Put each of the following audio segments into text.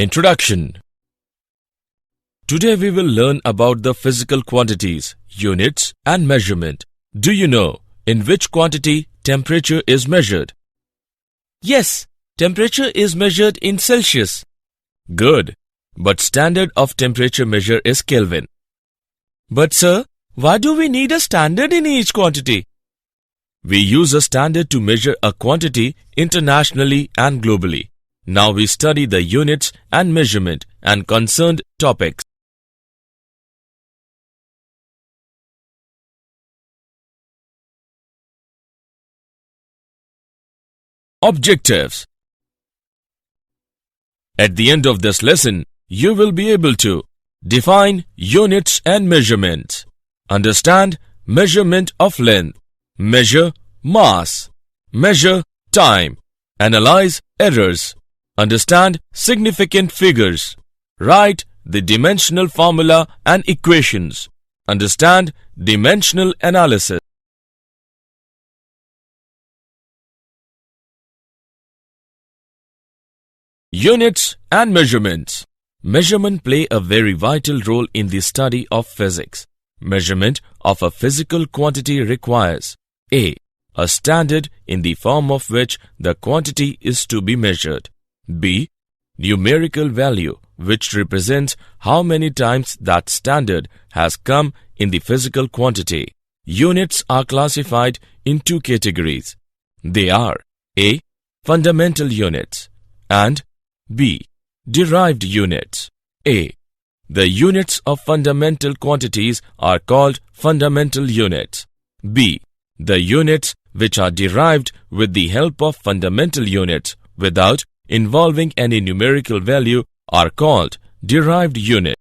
Introduction. Today we will learn about the physical quantities, units and measurement. Do you know in which quantity temperature is measured? Yes, temperature is measured in Celsius. Good, but standard of temperature measure is Kelvin. But sir, why do we need a standard in each quantity? We use a standard to measure a quantity internationally and globally. Now we study the units and measurement and concerned topics. Objectives. At the end of this lesson, you will be able to define units and measurements, understand measurement of length, measure mass, measure time, analyze errors, understand significant figures, write the dimensional formula and equations, understand dimensional analysis. Units and measurements. Measurement play a very vital role in the study of physics. Measurement of a physical quantity requires A. A standard in the form of which the quantity is to be measured. B. Numerical value which represents how many times that standard has come in the physical quantity. Units are classified in two categories. They are A. Fundamental units and B. Derived units. A. The units of fundamental quantities are called fundamental units. B. The units which are derived with the help of fundamental units without involving any numerical value are called derived units.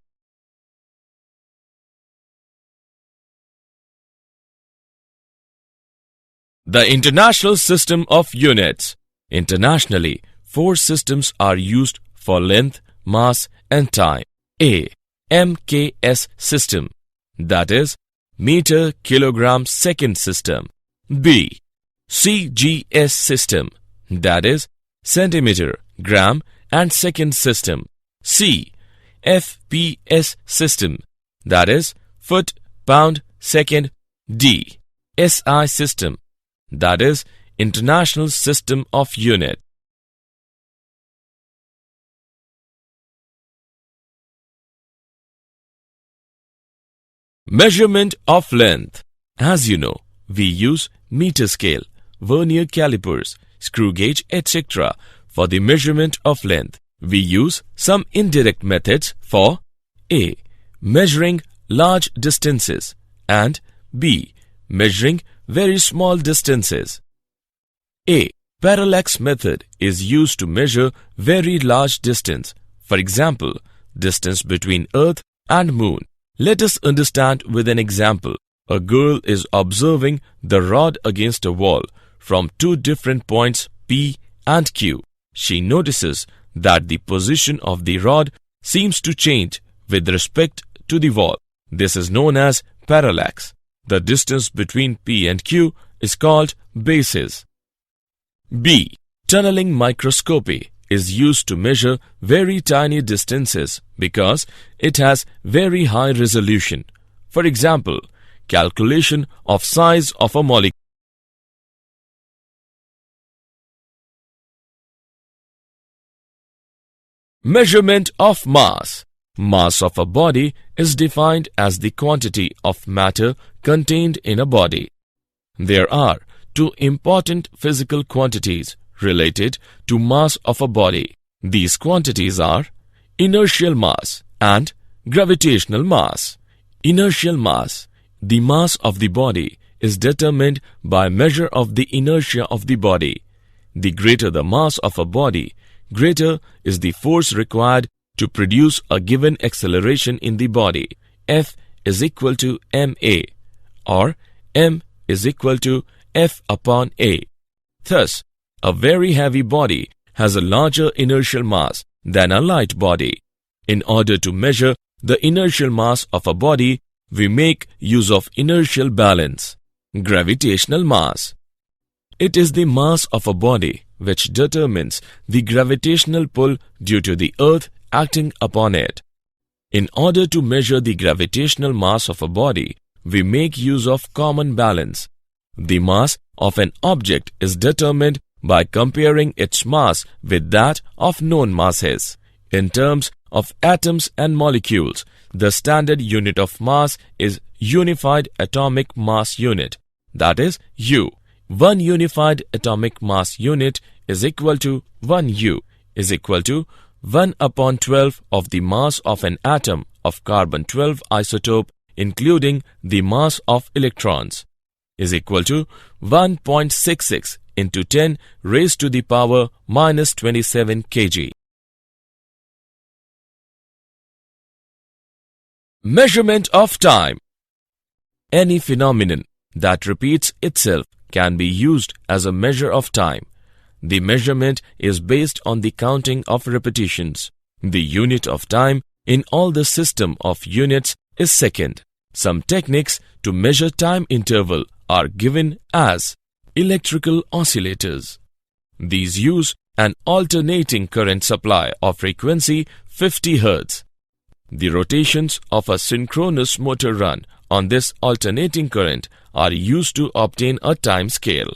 The International System of Units. Internationally, 4 systems are used for length, mass and time. A. MKS system, that is meter kilogram second system. B. CGS system, that is centimeter gram and second system. C. FPS system, that is foot pound second. D. SI system, that is International System of Units. Measurement of length. As you know, we use meter scale, vernier calipers, screw gauge, etc. for the measurement of length. We use some indirect methods for A. Measuring large distances and B. Measuring very small distances. A. Parallax method is used to measure very large distance. For example, distance between Earth and Moon. Let us understand with an example. A girl is observing the rod against a wall from 2 different points P and Q. She notices that the position of the rod seems to change with respect to the wall. This is known as parallax. The distance between P and Q is called basis. B. Tunneling microscopy is used to measure very tiny distances because it has very high resolution. For example, calculation of size of a molecule. Measurement of mass. Mass of a body is defined as the quantity of matter contained in a body. There are 2 important physical quantities related to mass of a body. These quantities are inertial mass and gravitational mass. Inertial mass. The mass of the body is determined by measure of the inertia of the body. The greater the mass of a body, greater is the force required to produce a given acceleration in the body. F is equal to ma or m is equal to F upon A. Thus, a very heavy body has a larger inertial mass than a light body. In order to measure the inertial mass of a body, we make use of inertial balance. Gravitational mass. It is the mass of a body which determines the gravitational pull due to the earth acting upon it. In order to measure the gravitational mass of a body, we make use of common balance. The mass of an object is determined by comparing its mass with that of known masses. In terms of atoms and molecules, the standard unit of mass is Unified Atomic Mass Unit, that is U. 1 unified atomic mass unit is equal to 1 U is equal to 1 upon 12 of the mass of an atom of carbon-12 isotope including the mass of electrons is equal to 1.66 into 10 raised to the power minus 27 kg. Measurement of time. Any phenomenon that repeats itself can be used as a measure of time. The measurement is based on the counting of repetitions. The unit of time in all the system of units is second. Some techniques to measure time interval are given as electrical oscillators. These use an alternating current supply of frequency 50 Hz. The rotations of a synchronous motor run on this alternating current are used to obtain a time scale.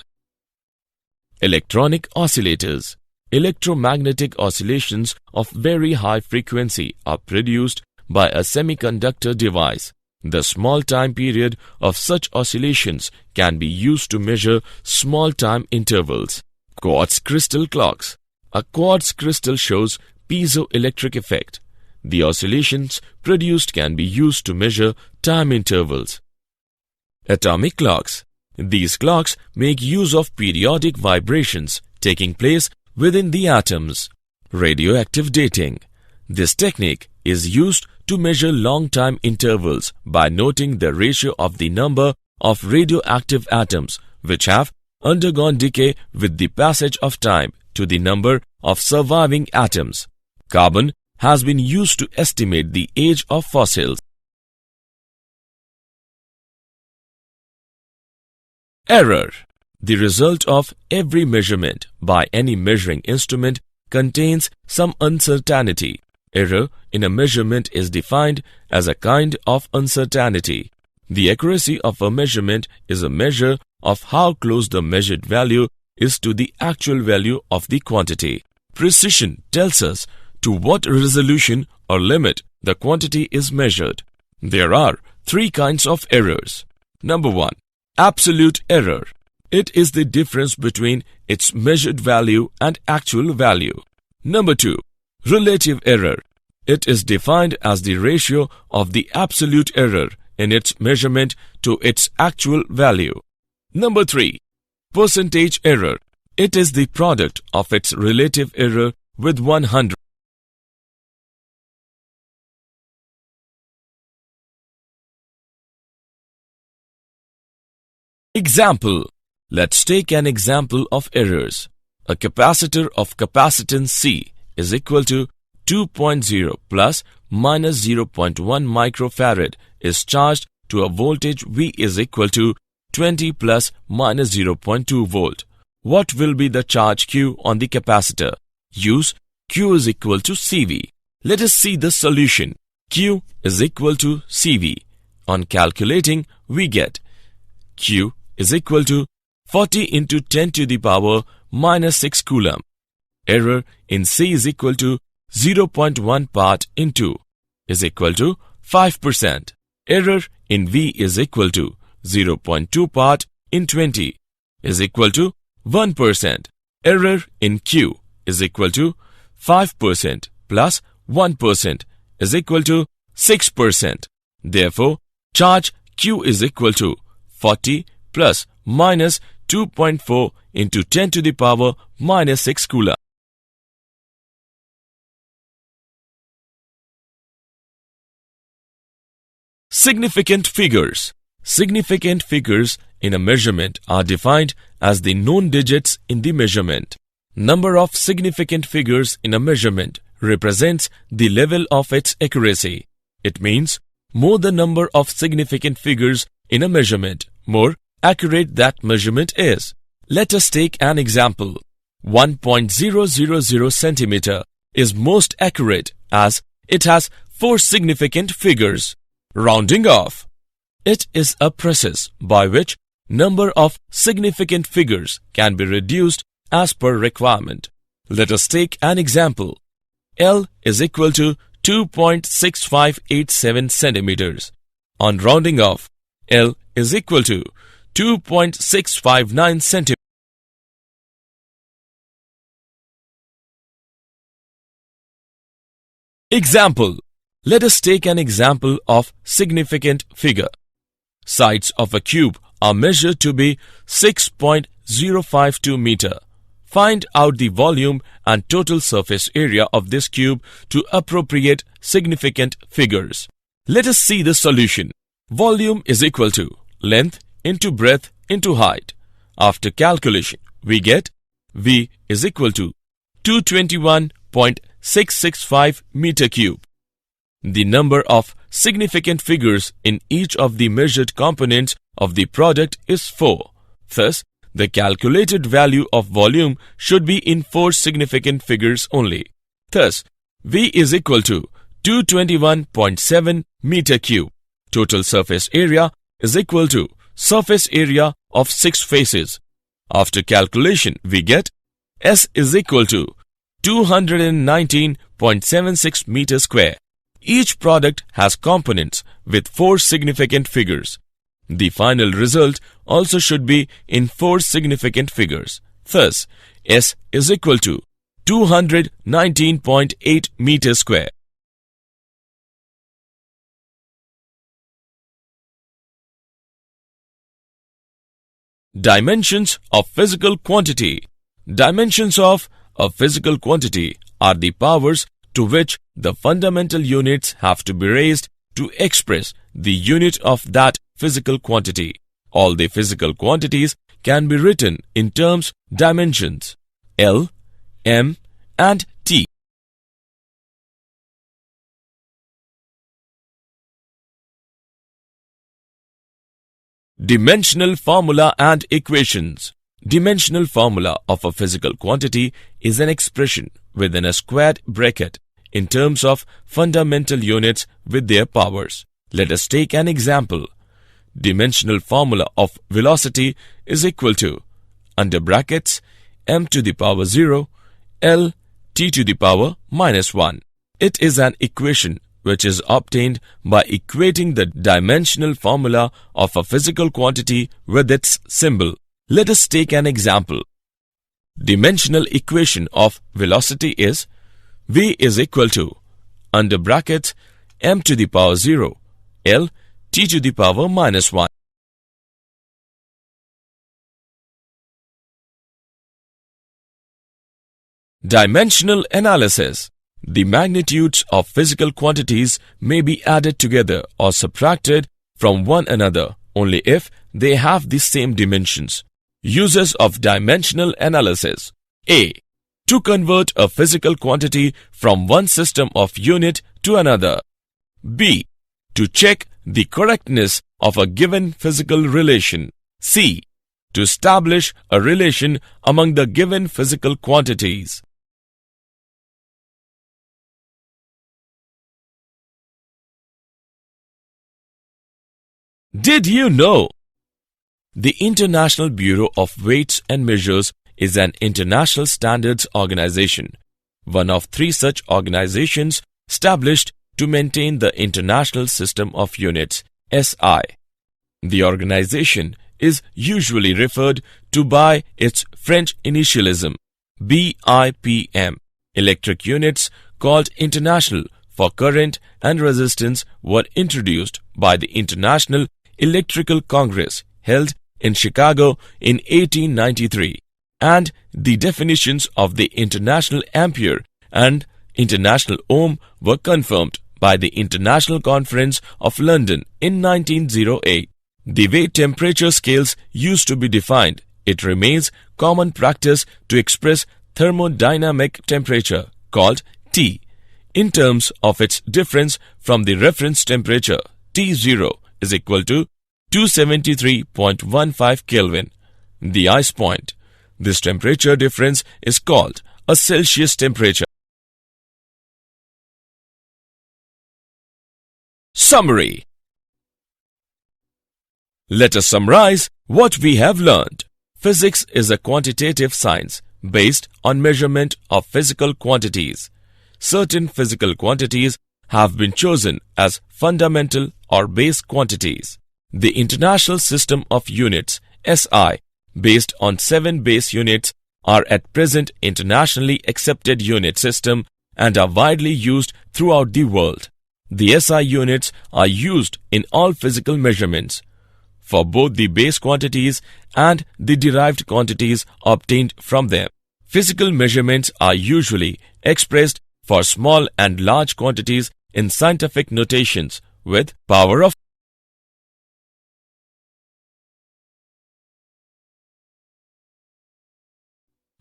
Electronic oscillators. Electromagnetic oscillations of very high frequency are produced by a semiconductor device. The small time period of such oscillations can be used to measure small time intervals. Quartz crystal clocks. A quartz crystal shows piezoelectric effect. The oscillations produced can be used to measure time intervals. Atomic clocks. These clocks make use of periodic vibrations taking place within the atoms. Radioactive dating. This technique is used to measure long time intervals by noting the ratio of the number of radioactive atoms which have undergone decay with the passage of time to the number of surviving atoms. Carbon has been used to estimate the age of fossils. Error. The result of every measurement by any measuring instrument contains some uncertainty. Error in a measurement is defined as a kind of uncertainty. The accuracy of a measurement is a measure of how close the measured value is to the actual value of the quantity. Precision tells us to what resolution or limit the quantity is measured. There are three kinds of errors. Number 1. Absolute error. It is the difference between its measured value and actual value. Number 2. Relative error. It is defined as the ratio of the absolute error in its measurement to its actual value. Number 3. Percentage error. It is the product of its relative error with 100. Example. Let's take an example of errors. A capacitor of capacitance C is equal to 2.0 plus minus 0.1 microfarad is charged to a voltage V is equal to 20 plus minus 0.2 volt. What will be the charge Q on the capacitor? Use Q is equal to CV. Let us see the solution. Q is equal to CV. On calculating, we get Q is equal to 40 into 10 to the power minus 6 coulomb. Error in C is equal to 0.1 part in 2 is equal to 5%. Error in V is equal to 0.2 part in 20 is equal to 1%. Error in Q is equal to 5% plus 1% is equal to 6%. Therefore, charge Q is equal to 40 plus minus 2.4 into 10 to the power minus 6 coulomb. Significant figures. Significant figures in a measurement are defined as the known digits in the measurement. Number of significant figures in a measurement represents the level of its accuracy. It means more the number of significant figures in a measurement, more accurate that measurement is. Let us take an example. 1.000 centimeter is most accurate as it has 4 significant figures. Rounding off. It is a process by which number of significant figures can be reduced as per requirement. Let us take an example. L is equal to 2.6587 centimeters. On rounding off, L is equal to 2.659 centimeters. Example. Let us take an example of significant figure. Sides of a cube are measured to be 6.052 meter. Find out the volume and total surface area of this cube to appropriate significant figures. Let us see the solution. Volume is equal to length into breadth into height. After calculation, we get V is equal to 221.665 meter cube. The number of significant figures in each of the measured components of the product is 4. Thus, the calculated value of volume should be in 4 significant figures only. Thus, V is equal to 221.7 meter cube. Total surface area is equal to surface area of 6 faces. After calculation, we get S is equal to 219.76 meter square. Each product has components with 4 significant figures. The final result also should be in 4 significant figures. Thus, S is equal to 219.8 meter square. Dimensions of physical quantity. Dimensions of a physical quantity are the powers to which the fundamental units have to be raised to express the unit of that physical quantity. All the physical quantities can be written in terms dimensions L, M and T. Dimensional formula and equations. Dimensional formula of a physical quantity is an expression within a squared bracket in terms of fundamental units with their powers. Let us take an example. Dimensional formula of velocity is equal to under brackets m to the power 0 L t to the power minus 1. It is an equation which is obtained by equating the dimensional formula of a physical quantity with its symbol. Let us take an example. Dimensional equation of velocity is V is equal to under brackets m to the power 0 L t to the power minus 1. Dimensional analysis. The magnitudes of physical quantities may be added together or subtracted from one another only if they have the same dimensions. Uses of dimensional analysis. A. To convert a physical quantity from one system of unit to another. B. To check the correctness of a given physical relation. C. To establish a relation among the given physical quantities. Did you know? The International Bureau of Weights and Measures is an international standards organization, one of 3 such organizations established to maintain the International System of Units, SI. The organization is usually referred to by its French initialism, BIPM. Electric units called international for current and resistance were introduced by the International Electrical Congress held in Chicago in 1893, and the definitions of the International Ampere and International Ohm were confirmed by the International Conference of London in 1908. The way temperature scales used to be defined, it remains common practice to express thermodynamic temperature, called T, in terms of its difference from the reference temperature T0 is equal to 273.15 Kelvin. the ice point. This temperature difference is called a Celsius temperature. Summary. Let us summarize what we have learned. Physics is a quantitative science based on measurement of physical quantities. Certain physical quantities have been chosen as fundamental or base quantities. The International System of Units (SI), based on 7 base units, are at present internationally accepted unit system and are widely used throughout the world. The SI units are used in all physical measurements for both the base quantities and the derived quantities obtained from them. Physical measurements are usually expressed for small and large quantities in scientific notations with power of.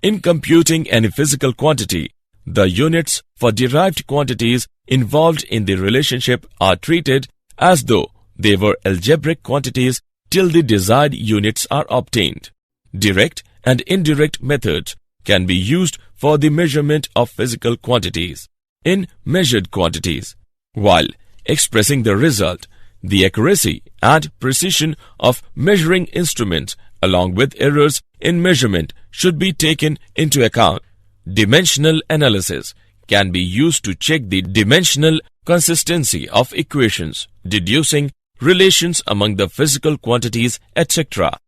In computing any physical quantity, the units for derived quantities involved in the relationship are treated as though they were algebraic quantities till the desired units are obtained. Direct and indirect methods can be used for the measurement of physical quantities in measured quantities. While expressing the result, the accuracy and precision of measuring instruments along with errors in measurement should be taken into account. Dimensional analysis can be used to check the dimensional consistency of equations, deducing relations among the physical quantities, etc.